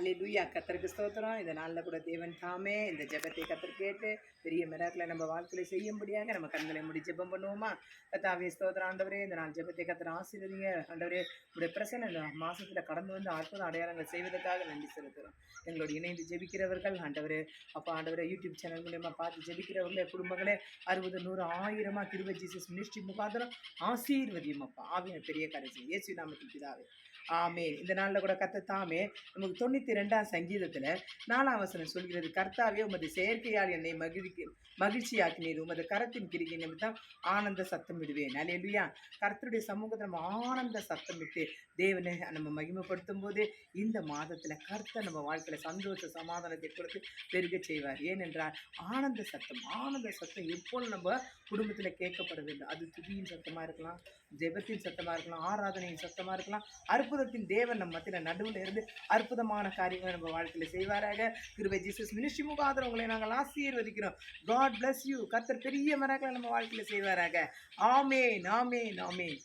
அல்லேலூயா. கர்த்தருக்கு ஸ்தோத்திரம். இந்த நாளில் கூட தேவன் தாமே இந்த ஜெபத்தை கர்த்தர் கேட்டு பெரிய மிராக்களை நம்ம வாழ்க்கையில செய்யும்படியாக நம்ம கண்களை மூடி ஜெபம் பண்ணுவோமா? கர்த்தாவே ஸ்தோத்திரம் ஆண்டவரே. இந்த நாள் ஜெபத்தை கர்த்தர் ஆசீர்வதிங்க ஆண்டவரே. உடைய பிரசன்னம் இந்த மாசத்துல கடந்து வந்து அற்புத அடையாளங்கள் செய்வதற்காக நன்றி செலுத்துகிறோம். எங்களோடு இணைந்து ஜெபிக்கிறவர்கள் ஆண்டவரே, அப்பா ஆண்டவரே, யூடியூப் சேனல் மூலியமா பார்த்து ஜெபிக்கிறவர்களே, குடும்பங்களே 60 100 1000 கிருபை ஜீசஸ் மினிஸ்ட்ரி முகாந்திரம் ஆசீர்வதியும் அப்பா. ஆவியான பெரிய காரியம் இயேசு நாமத்தில் பிதாவே, ஆமென். இந்த நாளில் கூட கர்த்தர் தாமே நமக்கு 92ஆம் சங்கீதத்தில் 4ஆம் வசனம் சொல்கிறது, கர்த்தாவே உமது செயற்கையால் என்னை மகிழ்ச்சியாக்கினீர், உமது கரத்தின் கிரிகை நிமித்தம் ஆனந்த சத்தம் விடுவேன். அல்லேலூயா. கர்த்தருடைய சமூகத்தில் நம்ம ஆனந்த சத்தம் விட்டு தேவனை நம்ம மகிமைப்படுத்தும் போது இந்த மாதத்தில் கர்த்தர் நம்ம வாழ்க்கையில் சந்தோஷ சமாதானத்தை கொடுத்து பெருக செய்வார். ஏனென்றால் ஆனந்த சத்தம் எப்போது நம்ம குடும்பத்தில் கேட்கப்பட வேண்டும். அது துதியின் சத்தமாக இருக்கலாம், ஜெபத்தின் சத்தமாக இருக்கலாம், ஆராதனையின் சத்தமாக இருக்கலாம். அற்புதத்தின் தேவன் நம்ம மத்தியில் நடுவில் இருந்து அற்புதமான காரியங்களை நம்ம வாழ்க்கையில் செய்வாராக. கிருபை ஜீசஸ் மினிஸ்ட்ரி முகாந்திரம் உங்களை நாங்கள் ஆசீர்வதிக்கிறோம். God bless you. கர்த்தர் பெரிய மரங்களை நம்ம வாழ்க்கையில் செய்வாராக. ஆமேன், ஆமேன், ஆமேன்.